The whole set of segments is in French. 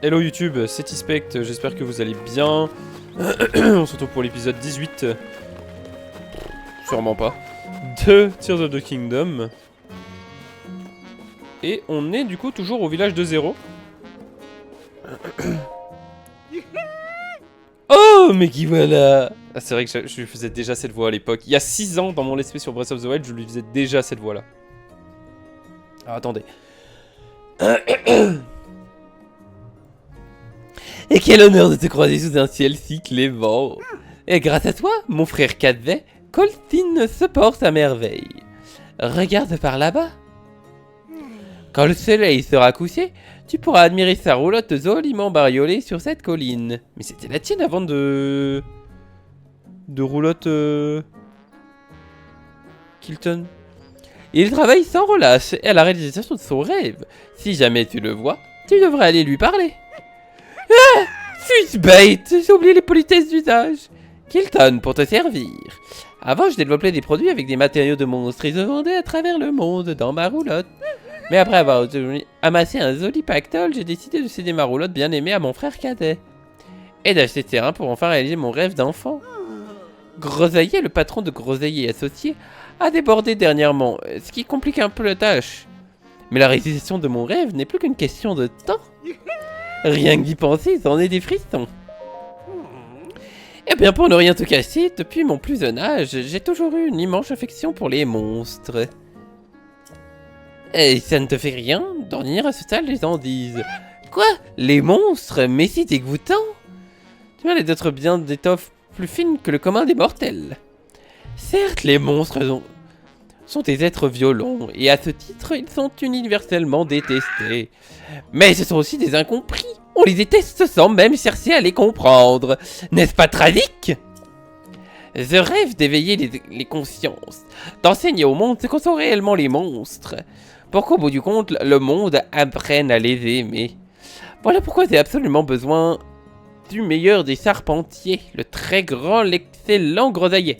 Hello YouTube, c'est Ispect, j'espère que vous allez bien. On se retrouve pour l'épisode 18. Sûrement pas. De Tears of the Kingdom. Et on est du coup toujours au village de 0. Oh, mais qui voilà. Ah, c'est vrai que je lui faisais déjà cette voix à l'époque. Il y a 6 ans, dans mon let's play sur Breath of the Wild, je lui faisais déjà cette voix là. Alors attendez. Et quel honneur de te croiser sous un ciel si clément. Et grâce à toi, mon frère cadet, Coltine se porte à merveille. Regarde par là-bas. Quand le soleil sera couché, tu pourras admirer sa roulotte joliment bariolée sur cette colline. Mais c'était la tienne avant de roulotte... Kilton. Il travaille sans relâche à la réalisation de son rêve. Si jamais tu le vois, tu devrais aller lui parler. Ah, suis-je bête? J'ai oublié les politesses d'usage. Kilton pour te servir. Avant, je développais des produits avec des matériaux de monstres et je vendais à travers le monde dans ma roulotte. Mais après avoir amassé un joli pactole, j'ai décidé de céder ma roulotte bien aimée à mon frère cadet. Et d'acheter ce terrain pour enfin réaliser mon rêve d'enfant. Groseillier, le patron de Groseillier Associés, a débordé dernièrement, ce qui complique un peu la tâche. Mais la réalisation de mon rêve n'est plus qu'une question de temps. Rien que d'y penser, c'en est des frissons. Eh bien, pour ne rien te cacher, depuis mon plus jeune âge, j'ai toujours eu une immense affection pour les monstres. Et ça ne te fait rien? Dormir à ce stade, les gens disent. Quoi? Les monstres? Mais c'est dégoûtant. Tu as l'air d'être bien d'étoffe plus fine que le commun des mortels. Certes, les monstres sont des êtres violents, et à ce titre, ils sont universellement détestés. Mais ce sont aussi des incompris. On les déteste sans même chercher à les comprendre. N'est-ce pas tragique? Je rêve d'éveiller les consciences, d'enseigner au monde ce qu'en sont réellement les monstres, pour qu'au bout du compte, le monde apprenne à les aimer. Voilà pourquoi j'ai absolument besoin du meilleur des charpentiers, le très grand, l'excellent Groseillier.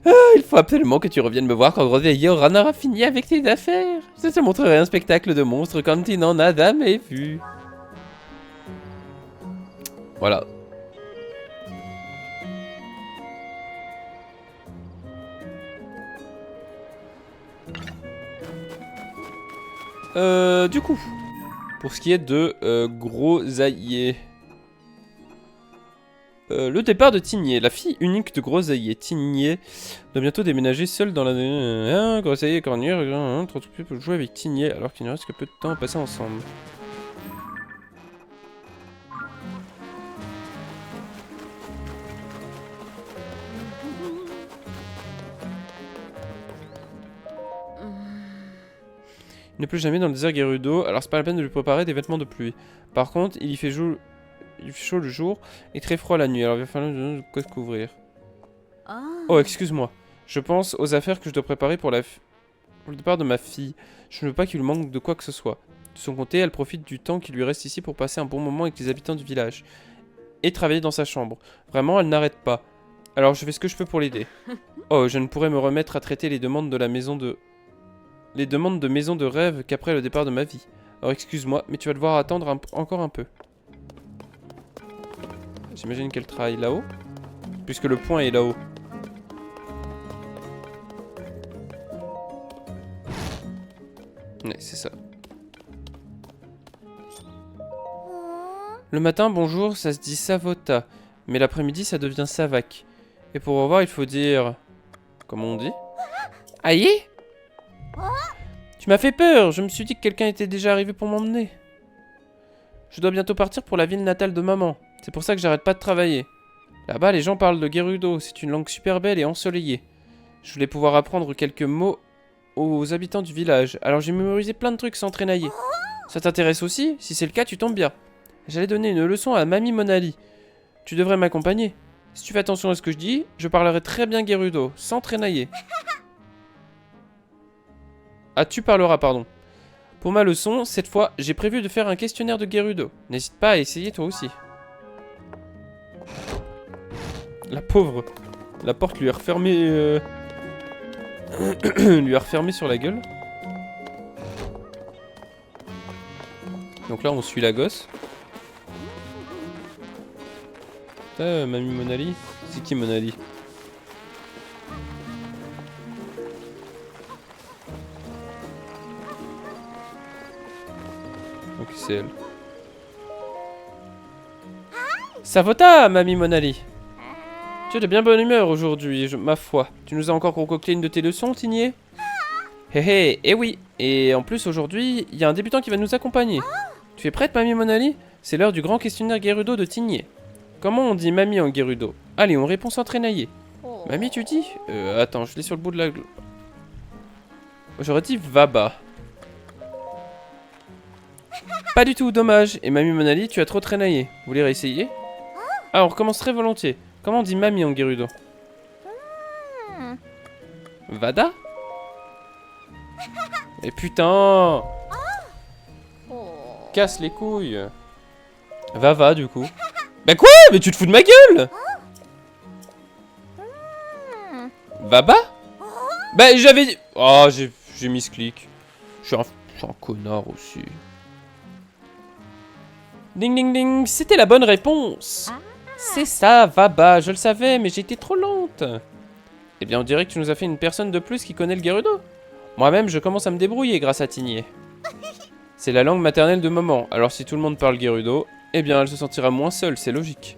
Ah, il faut absolument que tu reviennes me voir quand Groseillier aura fini avec ses affaires. Je te montrerai un spectacle de monstres comme tu n'en as jamais vu. Voilà. Du coup, pour ce qui est de Groseillier. Le départ de Tigné, la fille unique de Groseillier. Tigné doit bientôt déménager seule dans la... Groseillier et Cornure, trop occupés pour jouer avec Tigné alors qu'il ne reste que peu de temps à passer ensemble. Il n'est plus jamais dans le désert Gerudo, alors c'est pas la peine de lui préparer des vêtements de pluie. Par contre, il fait chaud le jour et très froid la nuit, alors il va falloir de quoi se couvrir. Oh, excuse-moi. Je pense aux affaires que je dois préparer pour le départ de ma fille. Je ne veux pas qu'il lui manque de quoi que ce soit. De son côté, elle profite du temps qui lui reste ici pour passer un bon moment avec les habitants du village. Et travailler dans sa chambre. Vraiment, elle n'arrête pas. Alors je fais ce que je peux pour l'aider. Oh, je ne pourrais me remettre à traiter les demandes de la maison de... Les demandes de maison de rêve qu'après le départ de ma vie. Alors excuse-moi, mais tu vas devoir attendre encore un peu. J'imagine qu'elle travaille là-haut. Puisque le point est là-haut. Ouais, c'est ça. Le matin, bonjour, ça se dit Savota. Mais l'après-midi, ça devient Savac. Et pour revoir, il faut dire... Comment on dit? Aïe! Tu m'as fait peur, je me suis dit que quelqu'un était déjà arrivé pour m'emmener. Je dois bientôt partir pour la ville natale de maman. C'est pour ça que j'arrête pas de travailler. Là-bas, les gens parlent de Gerudo, c'est une langue super belle et ensoleillée. Je voulais pouvoir apprendre quelques mots aux habitants du village, alors j'ai mémorisé plein de trucs sans traînailler. Ça t'intéresse aussi? Si c'est le cas, tu tombes bien. J'allais donner une leçon à Mamie Monali. Tu devrais m'accompagner. Si tu fais attention à ce que je dis, je parlerai très bien Gerudo, sans traînailler. Ah, tu parleras, pardon. Pour ma leçon, cette fois, j'ai prévu de faire un questionnaire de Gerudo. N'hésite pas à essayer toi aussi. La pauvre. La porte lui a refermé... lui a refermé sur la gueule. Donc là, on suit la gosse. Mamie Monali. C'est qui Monali? Ok, c'est elle. Savota, mamie Monali. Tu es de bien bonne humeur aujourd'hui, ma foi. Tu nous as encore concocté une de tes leçons, Tigné? Hé hé, eh oui. Et en plus, aujourd'hui, il y a un débutant qui va nous accompagner. Tu es prête, mamie Monali? C'est l'heure du grand questionnaire Gerudo de Tigné. Comment on dit mamie en Gerudo? Allez, on répond sans traînailler. Mamie, tu dis? Attends, je l'ai sur le bout de la... J'aurais dit Vaba. Pas du tout, dommage. Et mamie Monali, tu as trop traînaillé. Vous voulez réessayer? Ah, on recommence très volontiers. Comment on dit mamie en Gerudo? Vada? Et putain! Casse les couilles. Va, du coup. Bah quoi? Mais tu te fous de ma gueule? Vaba? Bah j'avais dit... Oh, j'ai mis ce clic. Je suis un connard aussi. Ding ding ding, c'était la bonne réponse. C'est ça, Vaba, je le savais, mais j'étais trop lente. Eh bien, on dirait que tu nous as fait une personne de plus qui connaît le Gerudo. Moi-même, je commence à me débrouiller grâce à Tigné. C'est la langue maternelle de maman, alors si tout le monde parle Gerudo, eh bien, elle se sentira moins seule, c'est logique.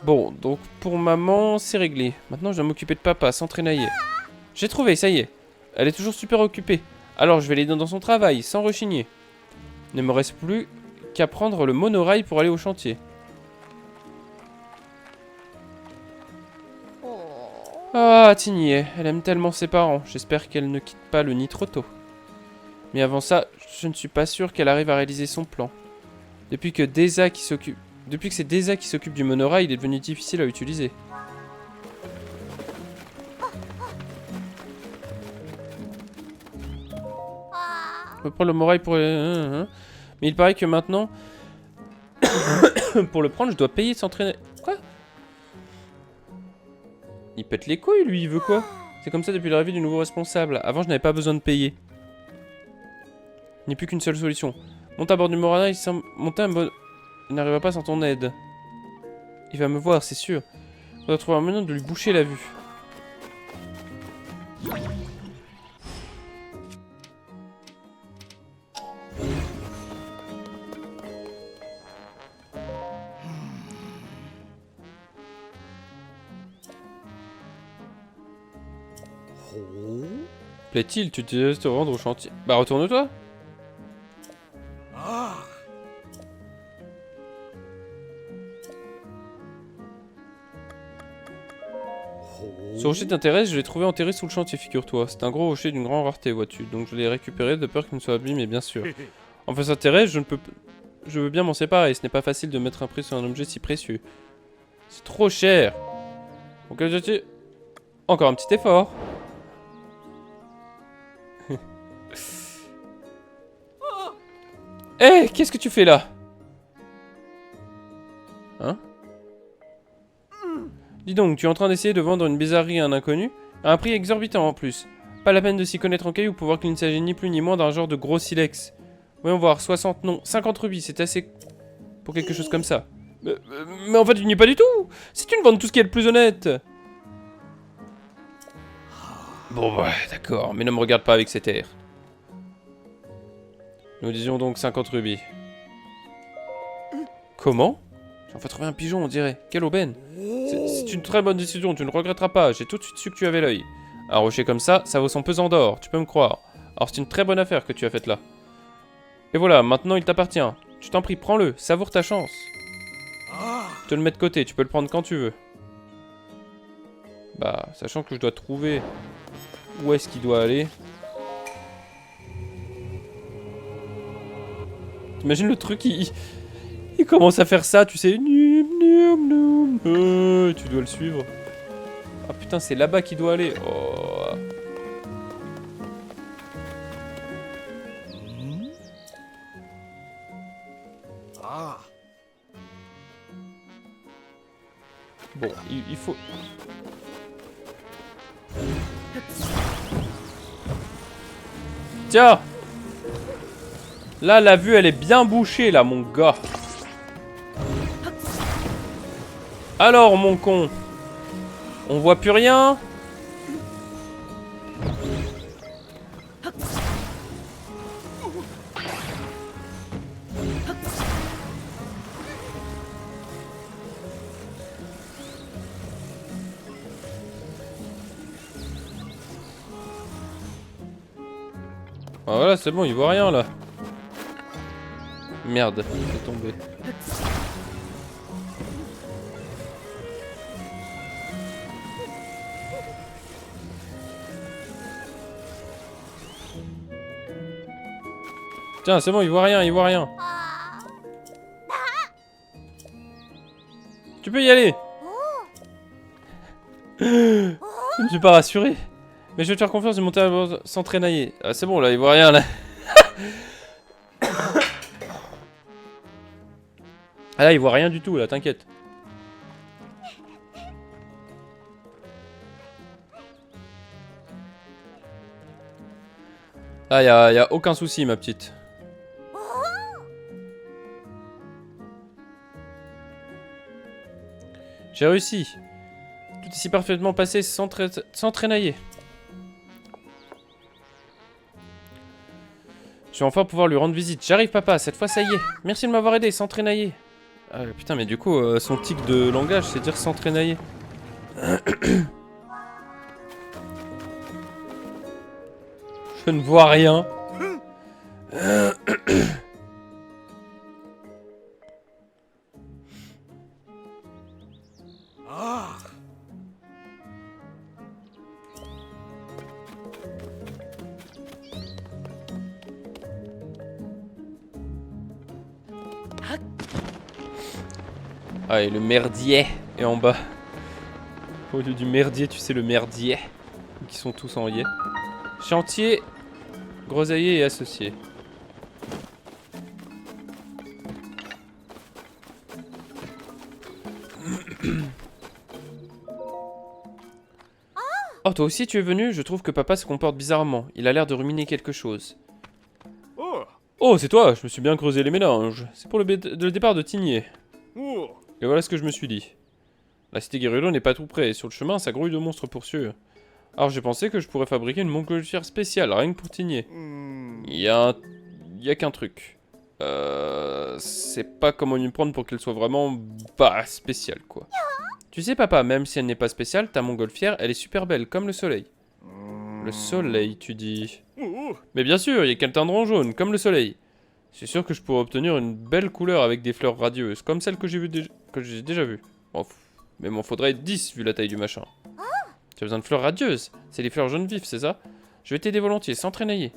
Bon, donc pour maman, c'est réglé. Maintenant, je dois m'occuper de papa, sans traînailler. J'ai trouvé, ça y est. Elle est toujours super occupée. Alors, je vais l'aider dans son travail, sans rechigner. Il ne me reste plus qu'à prendre le monorail pour aller au chantier. Ah, Tigné, elle aime tellement ses parents. J'espère qu'elle ne quitte pas le nid trop tôt. Mais avant ça, je ne suis pas sûr qu'elle arrive à réaliser son plan. Depuis que c'est Deza qui s'occupe du monorail, il est devenu difficile à utiliser. On peut prendre le monorail pour... Mais il paraît que maintenant... pour le prendre, je dois payer de s'entraîner... Quoi? Il pète les couilles, lui, il veut quoi? C'est comme ça depuis l'arrivée du nouveau responsable. Avant, je n'avais pas besoin de payer. Il n'y a plus qu'une seule solution. Monte à bord du monorail sans... Il n'arrivera pas sans ton aide. Il va me voir, c'est sûr. On doit trouver un moyen de lui boucher la vue. Plaît-il, tu te laisses te rendre au chantier? Bah retourne-toi. Ce rocher t'intéresse, je l'ai trouvé enterré sous le chantier, figure-toi. C'est un gros rocher d'une grande rareté, vois-tu. Donc je l'ai récupéré de peur qu'il ne soit abîmé, bien sûr. Enfin, ça t'intéresse, je veux bien m'en séparer. Ce n'est pas facile de mettre un prix sur un objet si précieux. C'est trop cher. Donc encore un petit effort. Eh, hey, qu'est-ce que tu fais là? Hein? Dis donc, tu es en train d'essayer de vendre une bizarrerie à un inconnu, à un prix exorbitant en plus. Pas la peine de s'y connaître en caillou pour voir qu'il ne s'agit ni plus ni moins d'un genre de gros silex. Voyons voir, 60, non, 50 rubis, c'est assez... pour quelque chose comme ça. Mais en fait, il n'y est pas du tout. C'est une vente tout ce qui est le plus honnête. Bon, ouais, d'accord, mais ne me regarde pas avec cet air. Nous disions donc 50 rubis. Comment? J'ai enfin trouvé un pigeon, on dirait. Quelle aubaine. C'est une très bonne décision, tu ne regretteras pas. J'ai tout de suite su que tu avais l'œil. Un rocher comme ça, ça vaut son pesant d'or, tu peux me croire. Alors c'est une très bonne affaire que tu as faite là. Et voilà, maintenant il t'appartient. Je t'en prie, prends-le, savoure ta chance. Je te le mets de côté, tu peux le prendre quand tu veux. Bah, sachant que je dois trouver où est-ce qu'il doit aller. T'imagines le truc, il commence à faire ça, tu sais. Tu dois le suivre. Ah putain, c'est là-bas qu'il doit aller. Oh. Bon, il faut... Tiens! Là, la vue, elle est bien bouchée, là, mon gars. Alors, mon con. On voit plus rien. Ah, voilà, c'est bon, il voit rien, là. Merde, c'est tombé. Tiens, c'est bon, il voit rien, il voit rien. Tu peux y aller. Je ne suis pas rassuré. Mais je vais te faire confiance et monter à bord sans traînailler. Ah, c'est bon, là, il voit rien, là. Ah, là, il voit rien du tout, là, t'inquiète. Ah, y a aucun souci, ma petite. J'ai réussi. Tout est si parfaitement passé sans traînailler. Je vais enfin pouvoir lui rendre visite. J'arrive, papa, cette fois ça y est. Merci de m'avoir aidé, sans traînailler. Ah, putain, mais du coup, son tic de langage, c'est dire sans traînailler. Je ne vois rien. Ah, et le merdier est en bas. Au lieu du merdier, tu sais, le merdier. Qui sont tous en yé. Chantier, groseillier et associé. Oh, toi aussi tu es venu? Je trouve que papa se comporte bizarrement. Il a l'air de ruminer quelque chose. Oh, c'est toi! Je me suis bien creusé les méninges. C'est pour le départ de Tigné. Et voilà ce que je me suis dit. La cité Gerudo n'est pas tout près, et sur le chemin, ça grouille de monstres poursuivants. Alors j'ai pensé que je pourrais fabriquer une montgolfière spéciale, rien que pour Tigné. Il y a qu'un truc. C'est pas comment lui prendre pour qu'elle soit vraiment pas spéciale, quoi. Tu sais, papa, même si elle n'est pas spéciale, ta montgolfière, elle est super belle, comme le soleil. Le soleil, tu dis? Mais bien sûr, il y a qu'un teindre en jaune, comme le soleil. C'est sûr que je pourrais obtenir une belle couleur avec des fleurs radieuses, comme celle que j'ai déjà vues. Oh, mais m'en faudrait 10 vu la taille du machin. Tu as besoin de fleurs radieuses? C'est les fleurs jaunes vifs, c'est ça? Je vais t'aider volontiers, sans traînailler.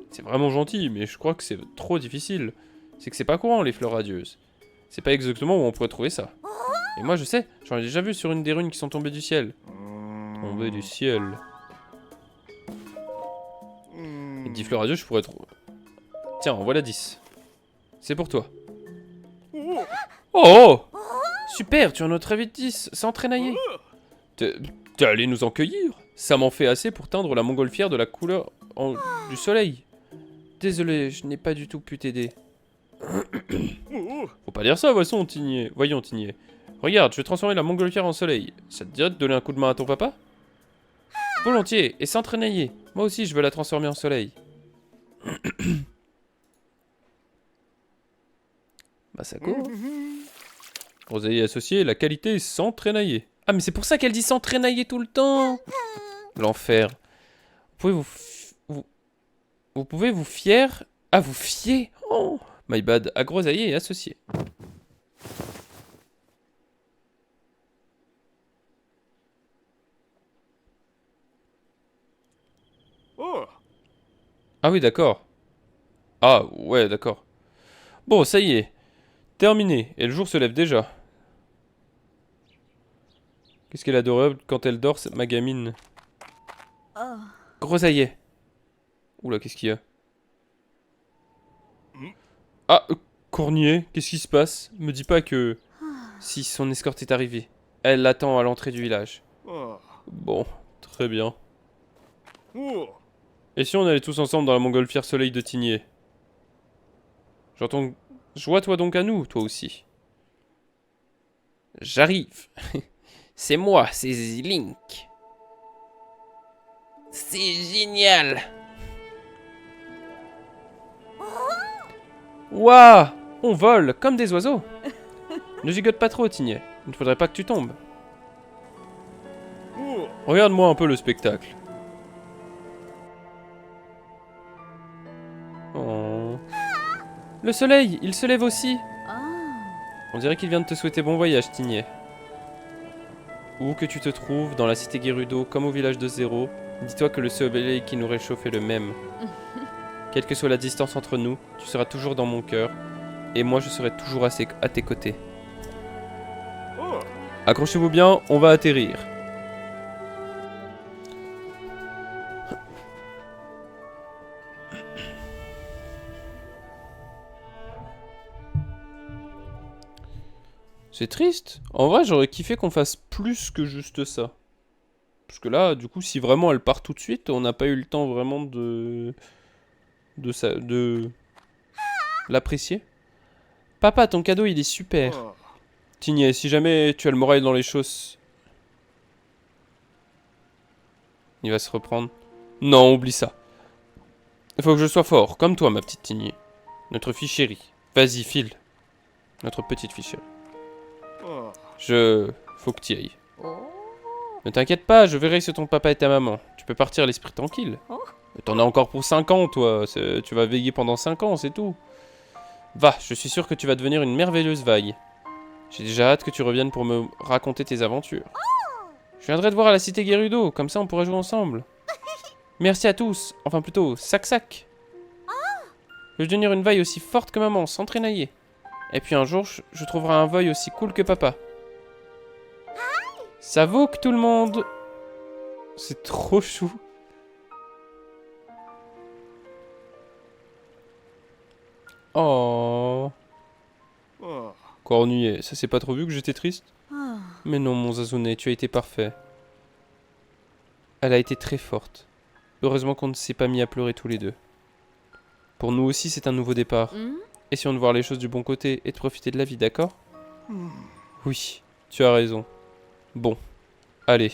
C'est vraiment gentil, mais je crois que c'est trop difficile. C'est que c'est pas courant, les fleurs radieuses. C'est pas exactement où on pourrait trouver ça. Et moi, je sais, j'en ai déjà vu sur une des runes qui sont tombées du ciel. Tombées du ciel. Et 10 fleurs radieuses, je pourrais trouver. Tiens, en voilà 10. C'est pour toi. Oh! Super, tu en as très vite 10, sans traînailler. T'es allé nous en cueillir? Ça m'en fait assez pour teindre la montgolfière de la couleur du soleil. Désolé, je n'ai pas du tout pu t'aider. Faut pas dire ça, voyons, Tigné. Voyons, Tigné. Regarde, je vais transformer la montgolfière en soleil. Ça te dirait de donner un coup de main à ton papa? Volontiers, et sans traînailler. Moi aussi, je veux la transformer en soleil. Bah ça court. Groseillier associé, la qualité sans traînailler. Ah mais c'est pour ça qu'elle dit sans traînailler tout le temps. L'enfer. Vous pouvez vous fier... Ah, vous fier. Oh, my bad. À groseillier et associé. Ah oui, d'accord. Ah, ouais, d'accord. Bon, ça y est. Terminé. Et le jour se lève déjà. Qu'est-ce qu'elle est adorable quand elle dort, ma gamine. Groseillier. Oula, qu'est-ce qu'il y a? Ah, Cornier, qu'est-ce qui se passe? Me dis pas que... Si son escorte est arrivée. Elle l'attend à l'entrée du village. Bon, très bien. Et si on allait tous ensemble dans la montgolfière soleil de Tigné? Joins-toi donc à nous, toi aussi. J'arrive. C'est moi, c'est Link. C'est génial. Waouh! On vole comme des oiseaux. Ne gigote pas trop, Tignet. Il ne faudrait pas que tu tombes. Regarde-moi un peu le spectacle. Oh. Le soleil, il se lève aussi. On dirait qu'il vient de te souhaiter bon voyage, Tignet. Où que tu te trouves, dans la cité Gerudo comme au village de Zéro, dis-toi que le soleil qui nous réchauffe est le même. Quelle que soit la distance entre nous, tu seras toujours dans mon cœur, et moi je serai toujours à tes côtés. Accrochez-vous bien, on va atterrir. C'est triste. En vrai, j'aurais kiffé qu'on fasse plus que juste ça. Parce que là, du coup, si vraiment elle part tout de suite, on n'a pas eu le temps vraiment de l'apprécier. Papa, ton cadeau, il est super. Tignet, si jamais tu as le moral dans les chausses... Il va se reprendre. Non, oublie ça. Il faut que je sois fort, comme toi, ma petite Tignet. Notre fille chérie. Vas-y, file. Notre petite fille chérie. Faut que tu y ailles. Ne t'inquiète pas, je verrai si ton papa et ta maman. Tu peux partir l'esprit tranquille. T'en as encore pour 5 ans, toi. Tu vas veiller pendant 5 ans, c'est tout. Va, je suis sûr que tu vas devenir une merveilleuse vague. J'ai déjà hâte que tu reviennes pour me raconter tes aventures. Je viendrai te voir à la cité Gerudo, comme ça on pourrait jouer ensemble. Merci à tous, enfin plutôt, sac. Je veux devenir une vaille aussi forte que maman, sans trénailler. Et puis un jour, je trouverai un voy aussi cool que papa. Ça vaut que tout le monde... C'est trop chou. Oh. Quoi, ennuyé? Ça s'est pas trop vu que j'étais triste? Mais non, mon Zazounet, tu as été parfait. Elle a été très forte. Heureusement qu'on ne s'est pas mis à pleurer tous les deux. Pour nous aussi, c'est un nouveau départ. Essayons de voir les choses du bon côté et de profiter de la vie, d'accord? Oui, tu as raison. Bon, allez.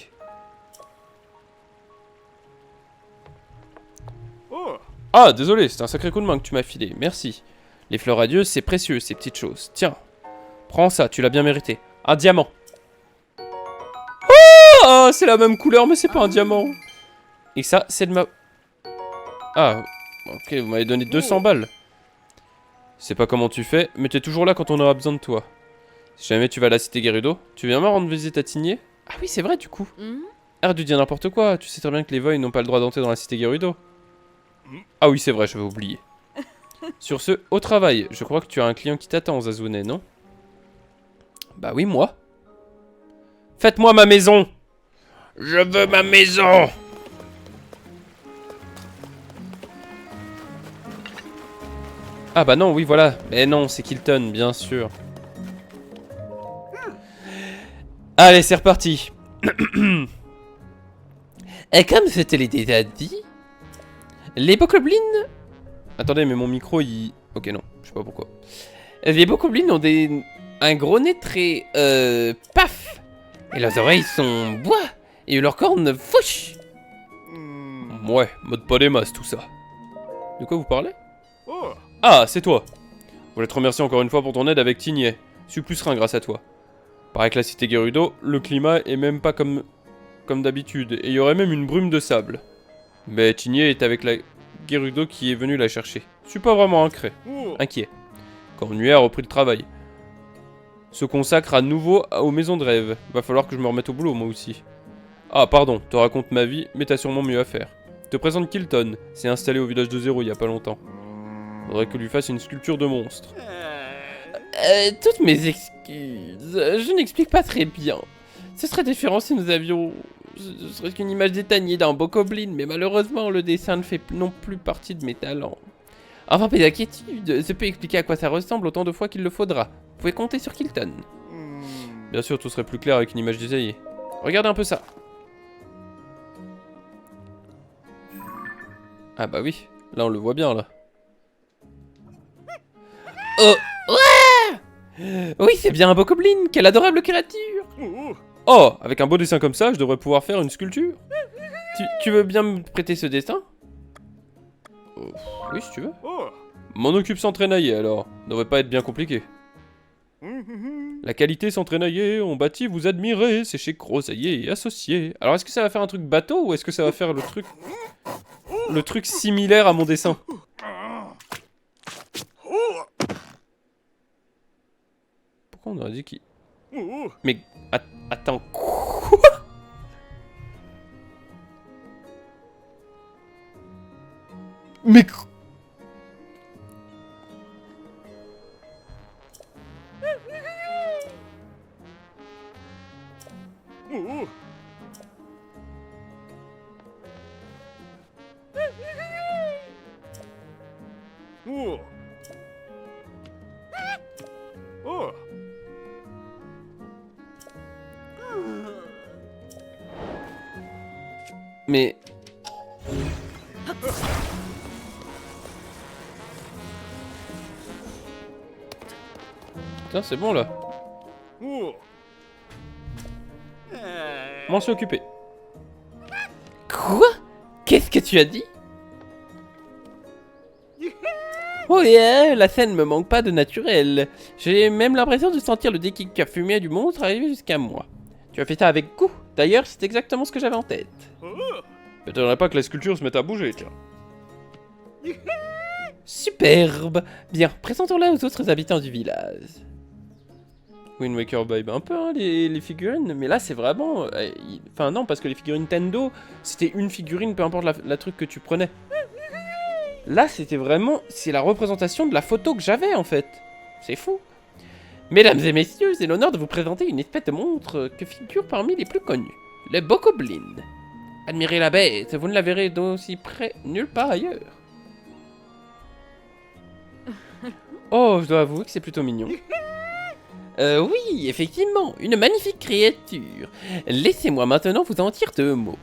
Ah, désolé, c'est un sacré coup de main que tu m'as filé, merci. Les fleurs radieuses, c'est précieux, ces petites choses. Tiens, prends ça, tu l'as bien mérité. Un diamant. Oh, c'est la même couleur, mais c'est pas un diamant. Et ça, c'est de ma... Ah, ok, vous m'avez donné 200 balles. Je sais pas comment tu fais, mais t'es toujours là quand on aura besoin de toi. Si jamais tu vas à la cité Gerudo, tu viens me rendre visite à Tignet? Ah oui, c'est vrai, du coup. Arrête de dire n'importe quoi, tu sais très bien que les Voy n'ont pas le droit d'entrer dans la cité Gerudo. Ah oui, c'est vrai, j'avais oublié. Sur ce, au travail, je crois que tu as un client qui t'attend, Zazounet, non? Bah oui, moi. Faites-moi ma maison! Je veux ma maison! Ah bah non, oui, voilà. Mais non, c'est Kilton, bien sûr. Allez, c'est reparti. Et comme je te l'ai déjà dit, les bokoblins... Attendez, mais mon micro, il... Ok, non, je sais pas pourquoi. Les bokoblins ont un gros nez très... paf. Et leurs oreilles sont bois. Et leurs cornes fouches. Ouais, mode pas des masses, tout ça. De quoi vous parlez? Ah, c'est toi. Je voulais te remercier encore une fois pour ton aide avec Tignet. Je suis plus serein grâce à toi. Pareil que la cité Gerudo, le climat est même pas comme d'habitude, et il y aurait même une brume de sable. Mais Tignet est avec la Gerudo qui est venu la chercher. Je suis pas vraiment inquiet. Cornuet a repris le travail. Se consacre à nouveau aux maisons de rêve. Va falloir que je me remette au boulot moi aussi. Ah pardon, te raconte ma vie, mais t'as sûrement mieux à faire. Je te présente Kilton, s'est installé au village de Zéro il y a pas longtemps. Faudrait que lui fasse une sculpture de monstre. Toutes mes excuses, je n'explique pas très bien. Ce serait différent si nous avions... Ce serait qu'une image détaillée d'un bokoblin, mais malheureusement le dessin ne fait non plus partie de mes talents. Enfin, pas d'inquiétude, je peux expliquer à quoi ça ressemble autant de fois qu'il le faudra. Vous pouvez compter sur Kilton. Bien sûr, tout serait plus clair avec une image détaillée. Regardez un peu ça. Ah bah oui, là on le voit bien là. Oh, ouais. Oui, c'est bien un bokoblin, quelle adorable créature. Oh, avec un beau dessin comme ça, je devrais pouvoir faire une sculpture. Tu veux bien me prêter ce dessin? Oui, si tu veux. M'en occupe sans traînailler alors, devrait pas être bien compliqué. La qualité sans traînailler, on bâtit, vous admirez, c'est chez Groseillier et Associés. Alors est-ce que ça va faire un truc bateau ou est-ce que ça va faire le truc similaire à mon dessin? Pourquoi on aurait dit qu'il... Mais... Attends, quoi? Mais... Mais... Putain, c'est bon là. M'en suis occupé. Quoi? Qu'est-ce que tu as dit? Oh yeah, la scène me manque pas de naturel. J'ai même l'impression de sentir le déclic fumier du monstre arriver jusqu'à moi. Tu as fait ça avec goût. D'ailleurs, c'est exactement ce que j'avais en tête. M'étonnerait pas que la sculpture se mette à bouger, tiens. Superbe. Bien, présentons-la aux autres habitants du village. Wind Waker vibe un peu, hein, les figurines, mais là c'est vraiment... Enfin non, parce que les figurines Nintendo, c'était une figurine, peu importe la truc que tu prenais. Là c'était vraiment... C'est la représentation de la photo que j'avais en fait. C'est fou. Mesdames et messieurs, j'ai l'honneur de vous présenter une espèce de montre que figure parmi les plus connus. Le bokoblin. Admirez la bête, vous ne la verrez d'aussi près nulle part ailleurs. Oh, je dois avouer que c'est plutôt mignon. Oui, effectivement, une magnifique créature. Laissez-moi maintenant vous en dire 2 mots.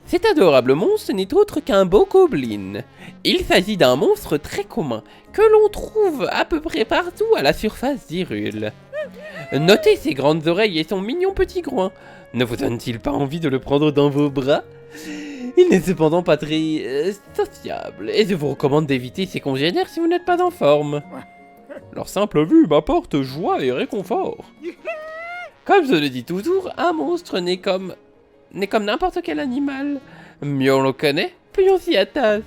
Cet adorable monstre n'est autre qu'un bokoblin. Il s'agit d'un monstre très commun, que l'on trouve à peu près partout à la surface d'Hyrule. Notez ses grandes oreilles et son mignon petit groin. Ne vous donne-t-il pas envie de le prendre dans vos bras? Il n'est cependant pas très sociable, et je vous recommande d'éviter ses congénères si vous n'êtes pas en forme. Leur simple vue m'apporte joie et réconfort. Comme je le dis toujours, un monstre n'est comme n'importe quel animal. Mieux on le connaît, plus on s'y attache.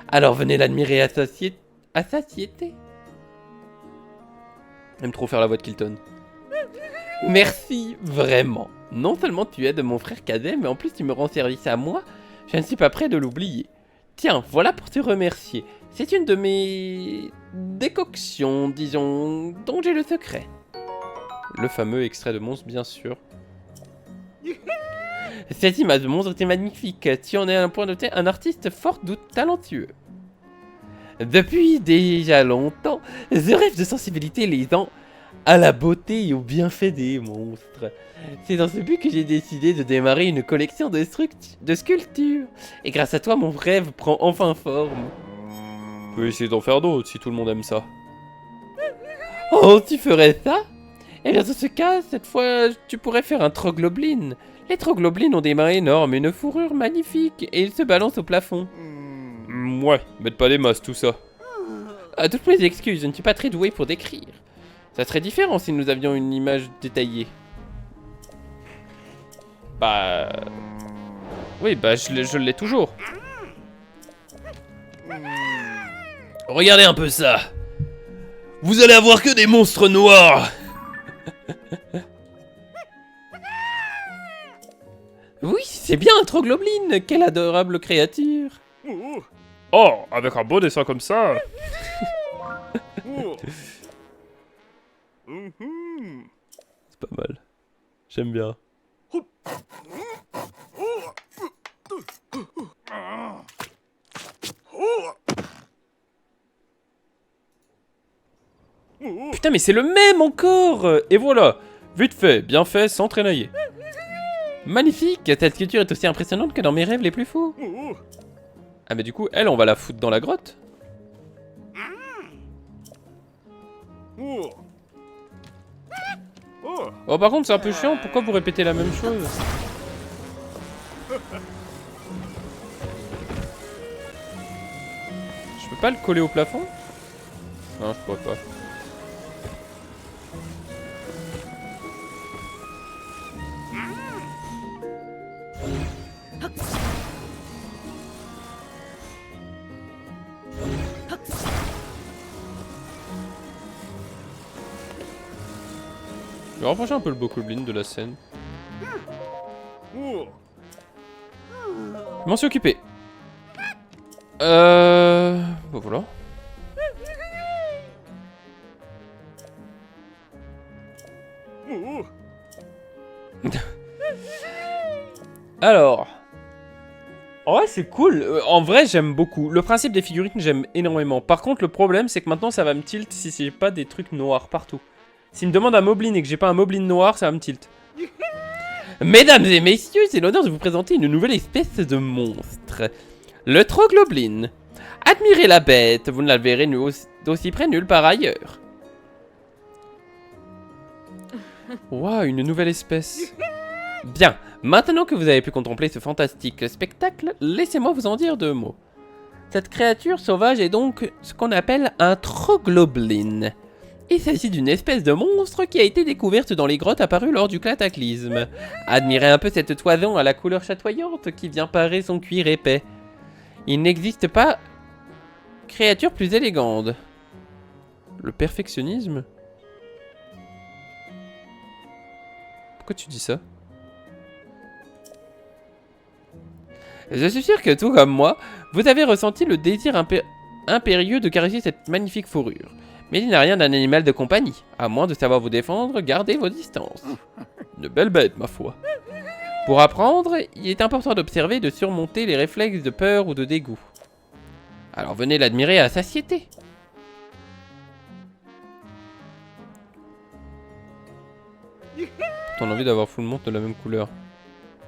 Alors venez l'admirer à satiété. J'aime trop faire la voix de Kilton. Merci, vraiment. Non seulement tu aides mon frère cadet, mais en plus tu me rends service à moi. Je ne suis pas prêt de l'oublier. Tiens, voilà pour te remercier. C'est une de mes... décoctions, disons, dont j'ai le secret. Le fameux extrait de monstre, bien sûr. Cette image de monstre était magnifique. Tu en es à un point noté un artiste fort talentueux. Depuis déjà longtemps, je rêve de sensibilité liant à la beauté et au bienfait des monstres. C'est dans ce but que j'ai décidé de démarrer une collection de sculptures. Et grâce à toi, mon rêve prend enfin forme. Je peux essayer d'en faire d'autres si tout le monde aime ça. Oh, tu ferais ça? Eh bien, dans ce cas, cette fois, tu pourrais faire un trogloblin. Les trogloblins ont des mains énormes et une fourrure magnifique, et ils se balancent au plafond. Ouais, mettez pas des masses, tout ça. À toutes mes excuses, je ne suis pas très doué pour décrire. Ça serait différent si nous avions une image détaillée. Bah... Oui, bah je l'ai toujours. Regardez un peu ça. Vous allez avoir que des monstres noirs. Oui, c'est bien un trogloblin. Quelle adorable créature. Oh, avec un beau dessin comme ça. C'est pas mal. J'aime bien. Putain, mais c'est le même encore. Et voilà. Vite fait, bien fait, sans traînailler. Magnifique. Cette sculpture est aussi impressionnante que dans mes rêves les plus fous. Ah mais du coup, elle, on va la foutre dans la grotte. Oh par contre c'est un peu chiant, pourquoi vous répétez la même chose? Je peux pas le coller au plafond? Non, je pourrais pas. Je vais rapprocher un peu le Bokoblin de la scène. Je m'en suis occupé. Bah voilà. Alors. En vrai, c'est cool. En vrai, j'aime beaucoup. Le principe des figurines, j'aime énormément. Par contre, le problème, c'est que maintenant, ça va me tilt si c'est pas des trucs noirs partout. S'il me demande un moblin et que j'ai pas un moblin noir, ça va me tilt. Mesdames et messieurs, c'est l'honneur de vous présenter une nouvelle espèce de monstre. Le Trogloblin. Admirez la bête, vous ne la verrez d'aussi près nulle part ailleurs. Waouh, une nouvelle espèce. Bien, maintenant que vous avez pu contempler ce fantastique spectacle, laissez-moi vous en dire 2 mots. Cette créature sauvage est donc ce qu'on appelle un Trogloblin. Il s'agit d'une espèce de monstre qui a été découverte dans les grottes apparues lors du cataclysme. Admirez un peu cette toison à la couleur chatoyante qui vient parer son cuir épais. Il n'existe pas créature plus élégante. Le perfectionnisme? Pourquoi tu dis ça? Je suis sûr que tout comme moi, vous avez ressenti le désir impérieux de caresser cette magnifique fourrure. Mais il n'y a rien d'un animal de compagnie. À moins de savoir vous défendre, gardez vos distances. Une belle bête, ma foi. Pour apprendre, il est important d'observer et de surmonter les réflexes de peur ou de dégoût. Alors venez l'admirer à satiété. T'as envie d'avoir full monde de la même couleur.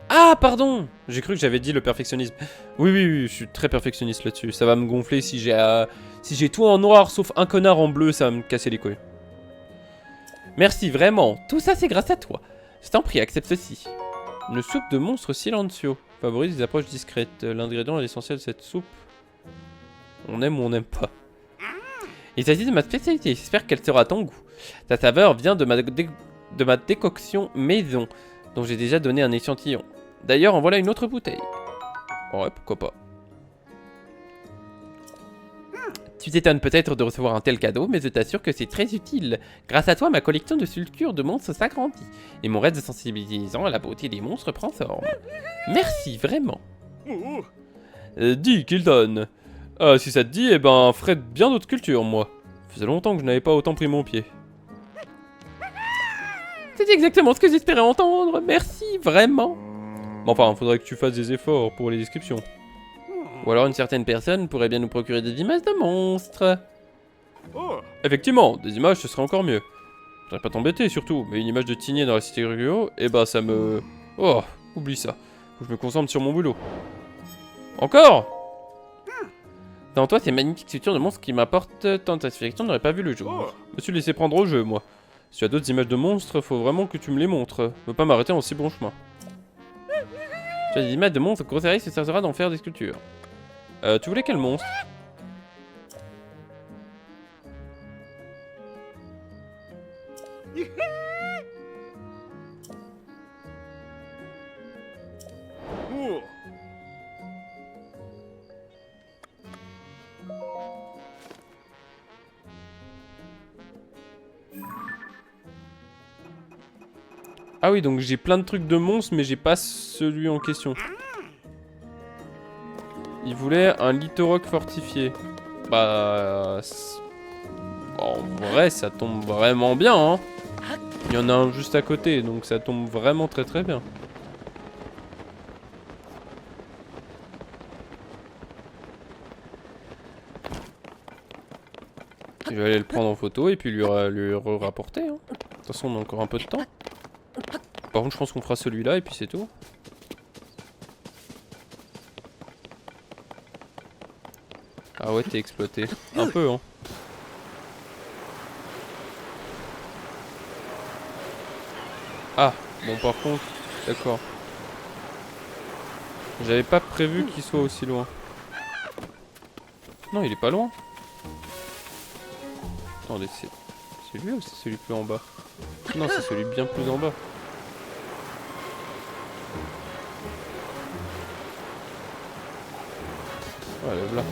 Ah, pardon! J'ai cru que j'avais dit le perfectionnisme. Oui, oui, oui, je suis très perfectionniste là-dessus. Ça va me gonfler si j'ai tout en noir sauf un connard en bleu, ça va me casser les couilles. Merci, vraiment. Tout ça, c'est grâce à toi. Je t'en prie, accepte ceci. Une soupe de monstre silencio. Favorise des approches discrètes. L'ingrédient est essentiel de cette soupe. On aime ou on n'aime pas. Il s'agit de ma spécialité. J'espère qu'elle sera à ton goût. Sa saveur vient de ma décoction maison, dont j'ai déjà donné un échantillon. D'ailleurs, en voilà une autre bouteille. Ouais, pourquoi pas. Tu t'étonnes peut-être de recevoir un tel cadeau, mais je t'assure que c'est très utile. Grâce à toi, ma collection de sculptures de monstres s'agrandit, et mon rêve de sensibilisant à la beauté des monstres prend forme. Merci, vraiment. Dis, Kilton. Si ça te dit, eh ben, ferais bien d'autres sculptures, moi. Ça faisait longtemps que je n'avais pas autant pris mon pied. C'est exactement ce que j'espérais entendre. Merci, vraiment. Bon, enfin, faudrait que tu fasses des efforts pour les descriptions. Ou alors une certaine personne pourrait bien nous procurer des images de monstres. Effectivement, des images ce serait encore mieux. Je voudrais pas t'embêter surtout, mais une image de Tigné dans la cité Rio, eh ben ça me... Oh, oublie ça. Faut que je me concentre sur mon boulot. Encore? Dans toi, ces magnifiques sculptures de monstres qui m'apportent tant de satisfaction n'auraient pas vu le jour. Je me suis laissé prendre au jeu, moi. Si tu as d'autres images de monstres, faut vraiment que tu me les montres. Ne veux pas m'arrêter en si bon chemin. Tu as des images de monstres, gros service se servira d'en faire des sculptures. Tu voulais quel monstre? Ah oui, donc j'ai plein de trucs de monstres, mais j'ai pas celui en question. Il voulait un Litorok fortifié. Bah... En vrai, ça tombe vraiment bien, hein. Il y en a un juste à côté, donc ça tombe vraiment très très bien. Je vais aller le prendre en photo et puis lui rapporter. Hein. De toute façon, on a encore un peu de temps. Par contre, je pense qu'on fera celui-là et puis c'est tout. Ah ouais, t'es exploité. Un peu, hein. Ah, bon par contre, d'accord. J'avais pas prévu qu'il soit aussi loin. Non, il est pas loin. Attendez, c'est lui ou c'est celui plus en bas? Non, c'est celui bien plus en bas. Ouais, le voilà.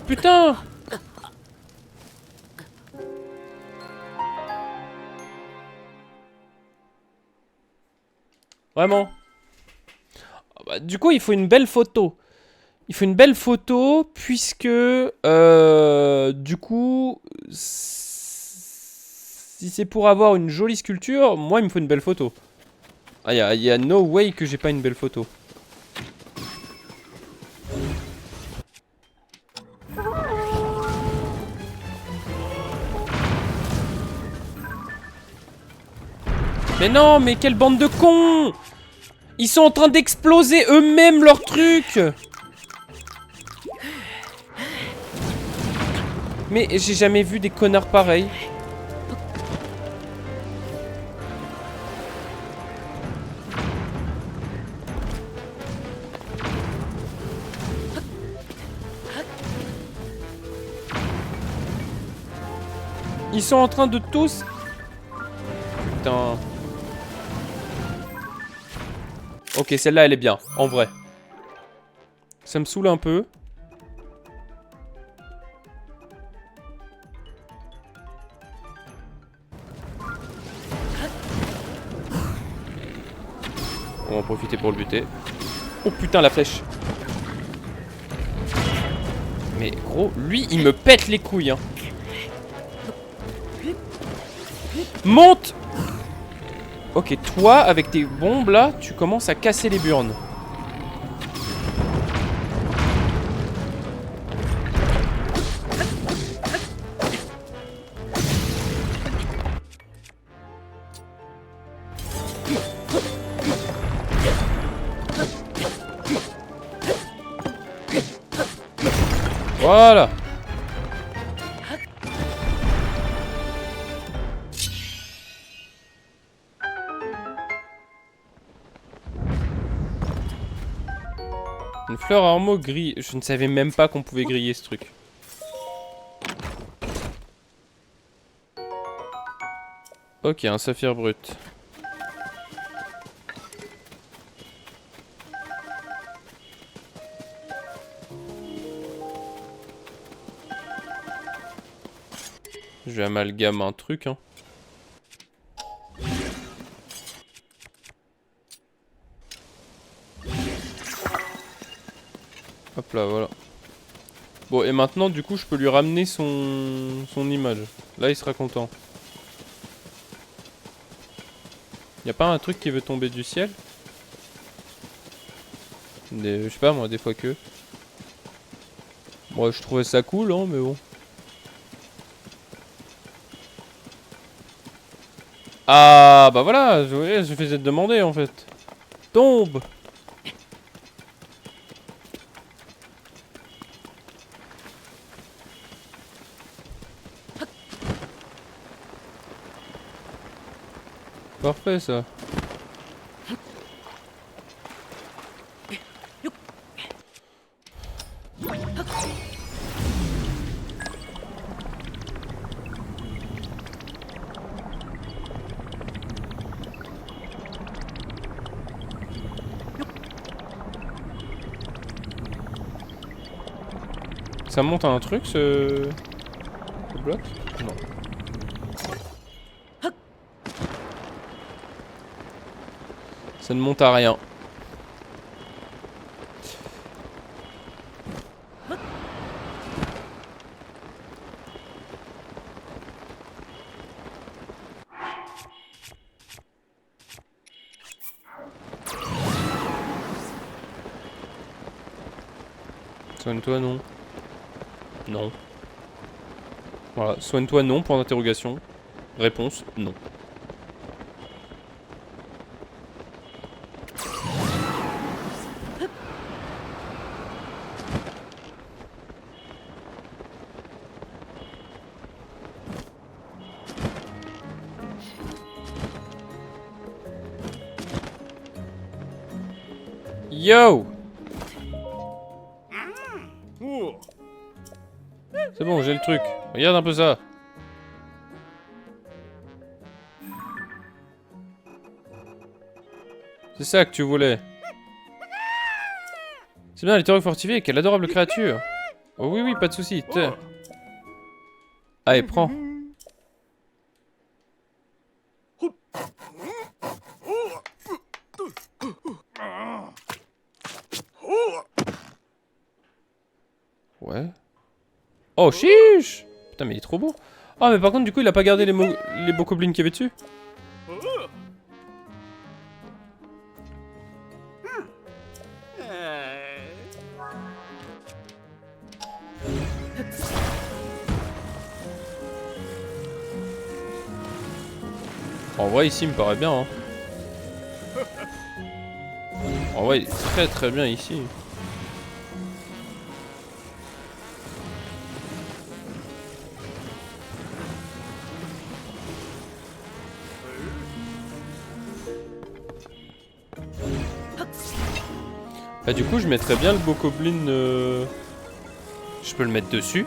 Putain! Vraiment? Ah bah, du coup, il faut une belle photo. Il faut une belle photo puisque, du coup, si c'est pour avoir une jolie sculpture, moi, il me faut une belle photo. Ah, y a no way que j'ai pas une belle photo. Mais non, mais quelle bande de cons! Ils sont en train d'exploser eux-mêmes leur truc! Mais j'ai jamais vu des connards pareils. Ils sont en train de tous... Putain... Ok, celle-là, elle est bien, en vrai. Ça me saoule un peu. On va en profiter pour le buter. Oh putain, la flèche. Mais gros, lui, il me pète les couilles, hein. Monte! Ok, toi, avec tes bombes, là, tu commences à casser les burnes. Voilà. Une fleur armo grille. Je ne savais même pas qu'on pouvait griller ce truc. Ok, un saphir brut. Je vais amalgame un truc, hein. Hop là, voilà. Bon, et maintenant, du coup, je peux lui ramener son image. Là, il sera content. Y a pas un truc qui veut tomber du ciel? Je sais pas, moi, des fois que... Bon, je trouvais ça cool, hein, mais bon. Ah, bah voilà, je faisais te demander, en fait. Tombe! Parfait, ça. Ça monte à un truc, ce bloc? Non. Ça ne monte à rien. Soigne-toi, non. Non. Voilà, soigne-toi non, point d'interrogation. Réponse, non. Yo! C'est bon, j'ai le truc. Regarde un peu ça. C'est ça que tu voulais. C'est bien, Litorock fortifié, quelle adorable créature. Oh oui, oui, pas de soucis. Allez, prends. Ouais. Oh, chiche! Putain, mais il est trop beau. Ah, mais par contre, du coup, il a pas gardé les bokoblins qu'il y avait dessus. En vrai, ici, il me paraît bien. Hein. En vrai, il est très très bien ici. Bah, du coup, je mettrais bien le bokoblin. Je peux le mettre dessus.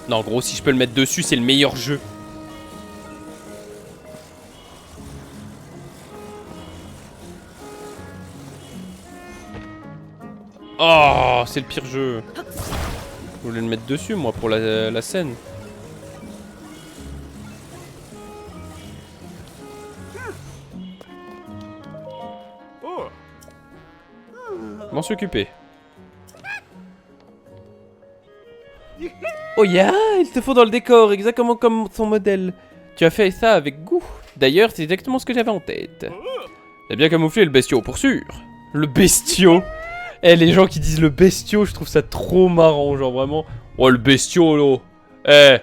Non, en gros, si je peux le mettre dessus, c'est le meilleur jeu. Oh, c'est le pire jeu. Je voulais le mettre dessus, moi, pour la scène. M'en s'occuper. Oh yeah, il te faut dans le décor, exactement comme son modèle. Tu as fait ça avec goût. D'ailleurs, c'est exactement ce que j'avais en tête. T'as bien camouflé le bestiau, pour sûr. Le bestiau. Eh, les gens qui disent le bestiau, je trouve ça trop marrant, genre vraiment. Oh, le bestiolo. Eh,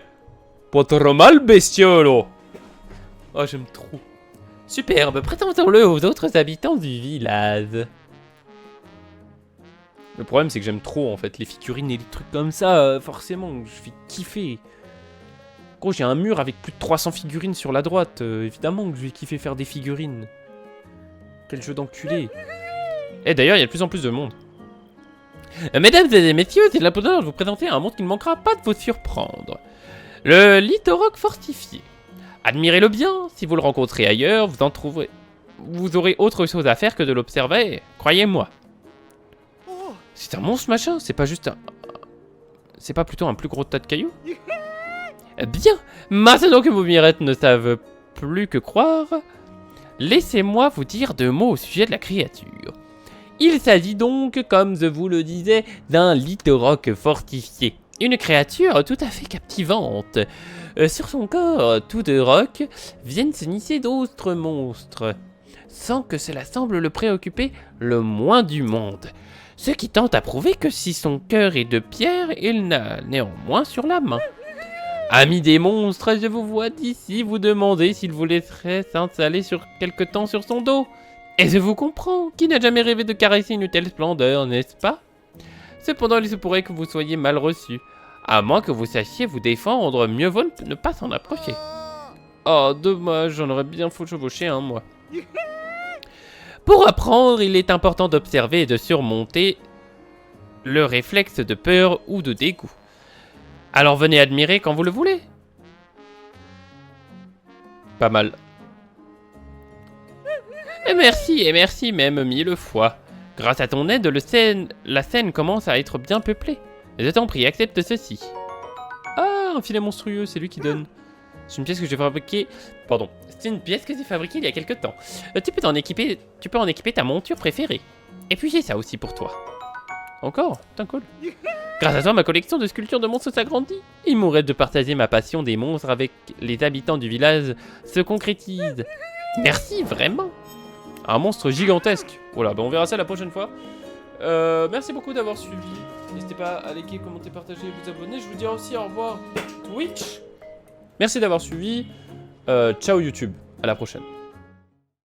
pas trop mal, bestiolo. Oh, j'aime trop. Superbe, présentons-le aux autres habitants du village. Le problème, c'est que j'aime trop, en fait, les figurines et les trucs comme ça, forcément, je vais kiffer. Gros, j'ai un mur avec plus de 300 figurines sur la droite, évidemment que je vais kiffer faire des figurines. Quel jeu d'enculé. Et d'ailleurs, il y a de plus en plus de monde. Mesdames et messieurs, c'est l'important de vous présenter un monde qui ne manquera pas de vous surprendre. Le Litorock fortifié. Admirez-le bien, si vous le rencontrez ailleurs, vous en trouverez... Vous aurez autre chose à faire que de l'observer, croyez-moi. C'est un monstre machin, c'est pas juste un... C'est pas plutôt un plus gros tas de cailloux? Bien, maintenant que vos mirettes ne savent plus que croire, laissez-moi vous dire 2 mots au sujet de la créature. Il s'agit donc, comme je vous le disais, d'un Litorock fortifié. Une créature tout à fait captivante. Sur son corps, tout de roc, viennent se nisser d'autres monstres, sans que cela semble le préoccuper le moins du monde. Ce qui tente à prouver que si son cœur est de pierre, il n'a néanmoins sur la main. Amis des monstres, je vous vois d'ici vous demander s'il vous laisserait s'installer sur quelque temps sur son dos. Et je vous comprends, qui n'a jamais rêvé de caresser une telle splendeur, n'est-ce pas? Cependant, il se pourrait que vous soyez mal reçu. À moins que vous sachiez vous défendre, mieux vaut ne pas s'en approcher. Oh, dommage, j'en aurais bien fou chevaucher un, moi. Pour apprendre, il est important d'observer et de surmonter le réflexe de peur ou de dégoût. Alors venez admirer quand vous le voulez. Pas mal. Et merci même 1000 fois. Grâce à ton aide, la scène commence à être bien peuplée. Je t'en prie, accepte ceci. Ah, un filet monstrueux, c'est lui qui donne. C'est une pièce que j'ai fabriquée... Pardon. C'est une pièce que j'ai fabriquée il y a quelques temps. Tu peux en équiper ta monture préférée. Et puis j'ai ça aussi pour toi. Encore? Putain, cool. Grâce à toi, ma collection de sculptures de monstres s'agrandit. Il m'aurait de partager ma passion des monstres avec les habitants du village se concrétise. Merci, vraiment. Un monstre gigantesque. Voilà, bah on verra ça la prochaine fois. Merci beaucoup d'avoir suivi. N'hésitez pas à liker, commenter, partager, vous abonner. Je vous dis aussi au revoir Twitch. Merci d'avoir suivi. Ciao YouTube. À la prochaine.